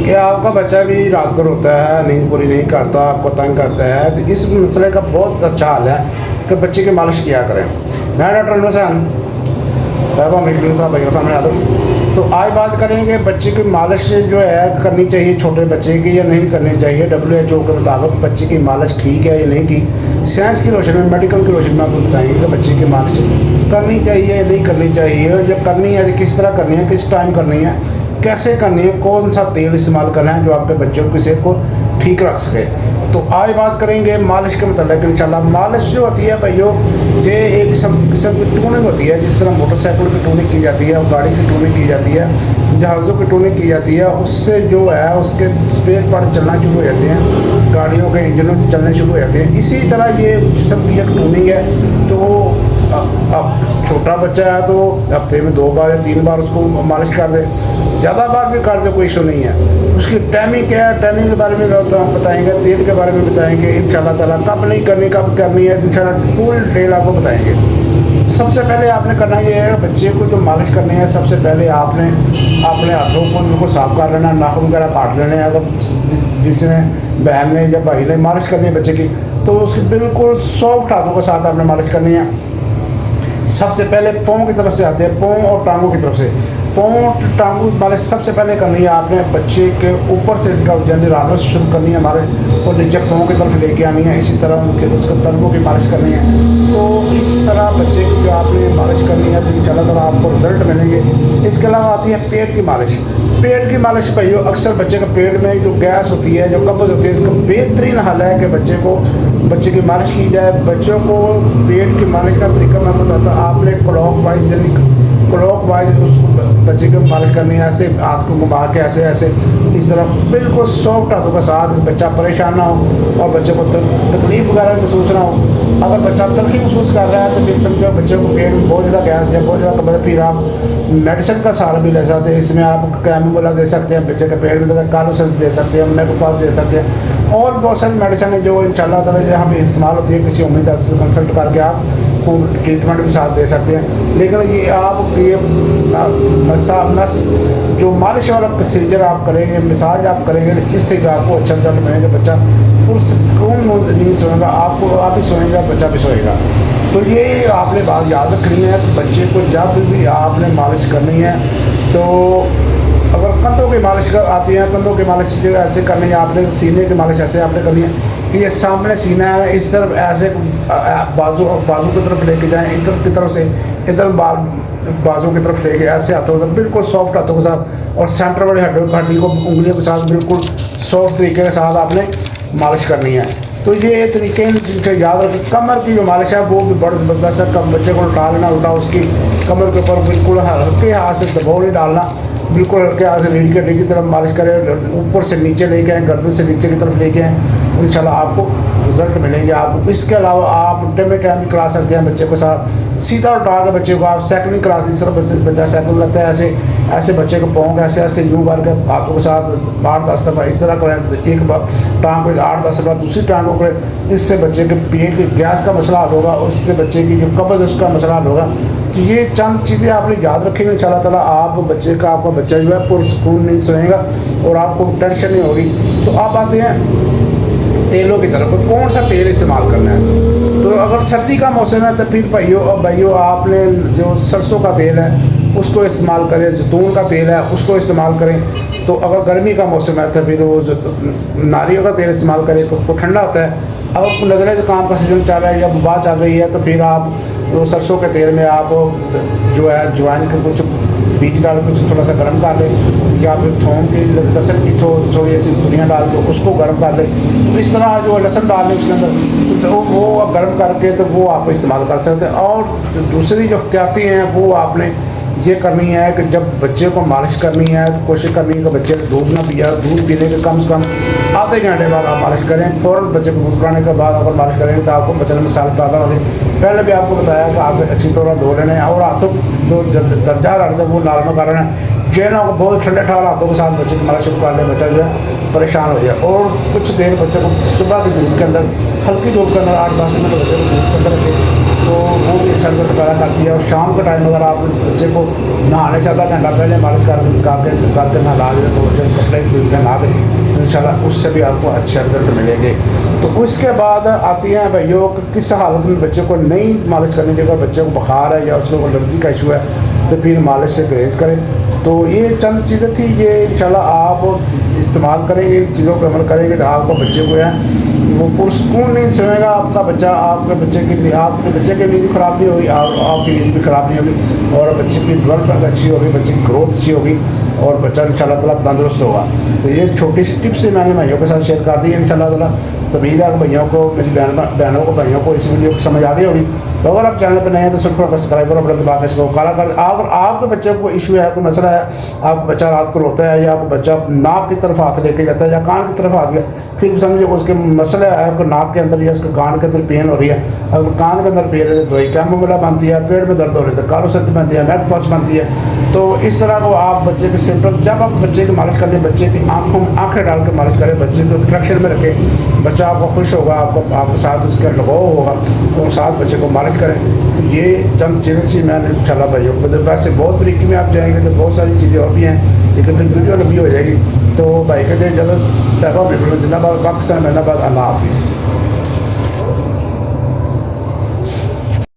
कि आपका बच्चा भी रात को रोता है, नींद पूरी नहीं करता, आपको तंग करता है, तो इस मसले का बहुत अच्छा हल है कि बच्चे की मालिश किया करें। मैं डॉक्टर अनवर हुसैन तैयबा मेडिकल साहब भाइयों सामने आ दूँ। तो आज बात करेंगे बच्चे की मालिश जो है करनी चाहिए छोटे बच्चे की या नहीं करनी चाहिए। WHO के मुताबिक बच्चे की मालिश ठीक है या नहीं ठीक, साइंस की रोशनी में, मेडिकल की रोशनी में आपको बताएंगे कि बच्चे की मालिश करनी चाहिए या नहीं करनी चाहिए, या करनी है तो किस तरह करनी है, किस टाइम करनी है, कैसे करनी है, कौन सा तेल इस्तेमाल करना है जो आपके बच्चों की सेहत को ठीक रख सके। तो आज बात करेंगे मालिश के मतलब इंशाल्लाह। मालिश जो होती है भाइयों, ये एक किस्म की ट्यूनिंग होती है, जिस तरह मोटरसाइकिल की ट्यूनिंग की जाती है, गाड़ी की ट्यूनिंग की जाती है, जहाज़ों की ट्यूनिंग की जाती है। उससे जो है उसके स्पेयर पार्ट चलना शुरू हो जाते हैं, गाड़ियों के इंजन चलने शुरू हो जाते हैं। इसी तरह ये जिस्म की एक ट्यूनिंग है। तो अब छोटा बच्चा है तो हफ्ते में 2 बार या 3 बार उसको मालिश कर दे, ज़्यादा बार भी कर दे, कोई इशू नहीं है। उसकी टाइमिंग क्या है, टाइमिंग के बारे में बताएंगे, तेल के बारे में बताएंगे इंशाल्लाह ताला, कब नहीं करनी, कब करनी है, इंशाल्लाह पूरी डिटेल आपको बताएंगे। सबसे पहले आपने करना ये है, बच्चे को जो मालिश करनी है, सबसे पहले आपने अपने हाथों को बिल्कुल साफ कर लेना, नाखून वगैरह काट लेने हैं। अगर जिसने बहन ने या भाई ने मालिश करनी है बच्चे की, तो उसकी बिल्कुल सॉफ्ट हाथों के साथ आपने मालिश करनी है। सबसे पहले पाँव की तरफ से आते हैं, पाँव और टांगों की तरफ से। पाँव टांगों मालिश सबसे पहले करनी है आपने बच्चे के ऊपर से, यानी रानों से शुरू करनी है मालिश, और नीचे पाँव की तरफ लेके आनी है। इसी तरह उनके उसके तलवों की मालिश करनी है। तो इस तरह बच्चे की जो आपने मालिश करनी है तो इंशाल्लाह ताला आपको रिजल्ट मिलेंगे। इसके अलावा आती है पेट की मालिश। पेट की मालिश भाइयों, अक्सर बच्चे का पेट में जो गैस होती है, जो कब्ज़ होती है, इसका बेहतरीन हल है कि बच्चे की मालिश की जाए। बच्चों को पेट की मालिश का तरीका मैं बताता हूँ। आपने क्लॉक वाइज, यानी क्लॉक वाइज उसको बच्चे की मालिश करनी है, ऐसे हाथ को घुमा के ऐसे ऐसे, इस तरह बिल्कुल सॉफ्ट हाथों के साथ। बच्चा परेशान ना हो और बच्चे को तकलीफ वगैरह महसूस ना हो। अगर बच्चा तकलीफ महसूस कर रहा है तो फिर समझो बच्चे को पेट में बहुत ज़्यादा गैस या बहुत ज़्यादा कब्ज़, फिर आप मेडिसिन का सहारा भी ले सकते हैं। इसमें आप कैमोला दे सकते हैं, बच्चे के पेट में कालोसन दे सकते हैं, मैकोफास दे सकते हैं, और बहुत सारी मेडिसिन है जो इंशाल्लाह ताला यहाँ पे इस्तेमाल होती है। किसी उम्मीद से कंसल्ट करके आप ट्रीटमेंट के साथ दे सकते हैं। लेकिन ये आप ये नस जो मालिश वाला प्रोसीजर आप करेंगे, मसाज आप करेंगे, इससे भी आपको अच्छा रिजल्ट मिलेगा। बच्चा पुरसकून नींद सोएगा, आप भी सोएगा, बच्चा भी सोएगा। तो ये आपने बात याद रखनी है कि बच्चे को जब भी आपने मालिश करनी है, तो अगर कंधों की मालिश आती है, कंधों की मालिश ऐसे करनी है आपने, सीने की मालिश ऐसे आपने करनी है कि ये सामने सीना है, इस तरफ ऐसे बाजू की तरफ लेके जाएं, इधर की तरफ से इधर बाजू की तरफ लेके ऐसे हाथों से बिल्कुल सॉफ्ट हाथों के साथ, और सेंटर वाली हड्डी को उंगलियों के साथ बिल्कुल सॉफ्ट तरीके के साथ आपने मालिश करनी है। तो ये तरीके जिनसे याद रखें। कमर की जो मालिश है वो भी बड़ा ज़बरदस्त है। कम बच्चे को उठा लेना, उल्टा उसकी कमर के ऊपर बिल्कुल हल्के हाथ से दबाव नहीं डालना, बिल्कुल हल्के हाथ से रीढ़ की हड्डी की तरफ मालिश करें, ऊपर से नीचे लेके आएँ, गर्दन से नीचे की तरफ लेके आएँ, इंशाल्लाह आपको रिजल्ट मिलेंगे आपको। इसके अलावा आप टाइम टाइम भी करा सकते हैं बच्चे के साथ। सीधा उठा के बच्चे को आप साइकिलिंग करा सकते, इस तरह बच्चा साइकिल लगता है, ऐसे ऐसे बच्चे को पाँव ऐसे ऐसे यूँ करके हाथों के साथ 8-10 दफ़ा इस तरह करें। एक बार टांग को 8-10 दफ़ा दूसरी टांग को करें। इससे बच्चे के पेट की गैस का मसला हल होगा, उससे बच्चे की जो कब्ज़ उसका मसला हल होगा। तो ये चंद चीज़ें आपने याद रखेंगे, इंशाल्लाह ताला आप बच्चे का, आपका बच्चा जो है पुरसकून नींद सोएगा और आपको टेंशन नहीं होगी। तो आप आते हैं तेलों की तरफ, कौन सा तेल इस्तेमाल करना है। तो अगर सर्दी का मौसम है तो फिर भाइयों आपने जो सरसों का तेल है उसको इस्तेमाल करें, जैतून का तेल है उसको इस्तेमाल करें। तो अगर गर्मी का मौसम है तो फिर वो नारियल का तेल इस्तेमाल करें, तो ठंडा होता है। अगर नज़ले ज़ुकाम का सीज़न चल रहा है या वबा चल रही है तो फिर आप वो सरसों के तेल में आप जो है ज्वाइन के कुछ बीज डाल के थोड़ा सा गर्म कर लें, या फिर थोम की लहसुन की थोड़ी ऐसी धुनियाँ डाल के उसको गर्म कर लें। तो इस तरह जो लहसुन डाल लें उसके अंदर, तो वो गर्म करके तो वो आप इस्तेमाल कर सकते हैं। और दूसरी जो एहतियाती हैं वो आपने ये करनी है कि जब बच्चे को मालिश करनी है तो कोशिश करनी है कि बच्चे ने दूध ना पिया, दूध पीने के कम से कम आधे घंटे बाद आप मालिश करें। फ़ौरन बच्चे को दूध पिलाने के बाद अगर मालिश करेंगे तो आपको बच्चे में साल पैदा होगी। पहले भी आपको बताया कि आप अच्छी तरह धो लेने हैं, और हाथों जो दर्जा रखते हैं वो नॉर्मल कर रहे हैं। जेना को बहुत ठंडे ठंडे हाथों के साथ बच्चे को मालिश शुरू कर ले, बच्चा जो है परेशान हो जाए। और कुछ देर बच्चे को सुबह की धूप के अंदर, हल्की धूप के अंदर 8-10 मिनट बच्चे को धूप के अंदर रखें, तो वो भी अच्छा रिजल्ट पैदा करती है। और शाम के टाइम अगर आप बच्चे को नहाने से आधा घंटा पहले मालिश करके नहला दें तो बच्चे कपड़े पहना दें तो इंशाल्लाह उससे भी आपको अच्छे रिजल्ट मिलेंगे। तो उसके बाद आती हैं भाइयों किस हालत में बच्चे को नहीं मालिश करनी चाहिए, बच्चे को बुखार है या उसको एलर्जी का इशू है तो फिर मालिश से ग्रेज करें। तो ये चंद चीज़ें थी, ये इंशाल्लाह आप इस्तेमाल करेंगे, इन चीज़ों पर अमल करेंगे तो आपका बच्चे को है वो पुरसकून नहीं सोएगा आपका बच्चा, आपके बच्चे की नींद खराब नहीं होगी, आपकी नींद भी खराब नहीं होगी और बच्चे की डेवलपमेंट अच्छी होगी, बच्चे की ग्रोथ अच्छी होगी और बच्चा इंशाल्लाह ताला तंदुरुस्त होगा। तो ये छोटी सी टिप्स ही मैंने भाइयों के साथ शेयर कर दी है इंशाल्लाह ताला। तो उम्मीद है कि भैया को, मेरी बहनों को, भाइयों को इस वीडियो की समझ आ गई होगी। तो अगर आप चैनल पर नए हैं तो सिर्फ सब्सक्राइब करो, अपने दबा के इसको काला कर। अगर आपके बच्चे को इशू है, कोई मसला है, आपका बच्चा रात को रोता है या आपका बच्चा नाक की तरफ हाथ लेके जाता है या कान की तरफ हाथ ले, फिर समझिए उसके मसला है आपको नाक के अंदर या उसके कान के अंदर पेन हो रही है। अगर कान के अंदर पेन है तो कैमोमिला बनती है, पेट में दर्द हो रही है तो कारोसर्दी बनती है, मैकफास बनती है। तो इस तरह को आप बच्चे के सिम्टम, जब आप बच्चे की मालिश करें, बच्चे की आंखें डाल के मालिश करें, बच्चे को इंट्रैक्शन में रखें, बच्चा आपको खुश होगा, आपके साथ उसका लगाव होगा तो साथ बच्चे को मालिश करें। तो ये चंद चीज़ें थी मैंने इंशाल्लाह भाइयों को। वैसे बहुत तरीके में आप जाएंगे तो बहुत सारी चीज़ें और भी हैं, लेकिन फिर वीडियो लंबी हो जाएगी। तो भाई कहते हैं जल्द जिंदाबाद, पाकिस्तान, अल्लाह हाफिज़।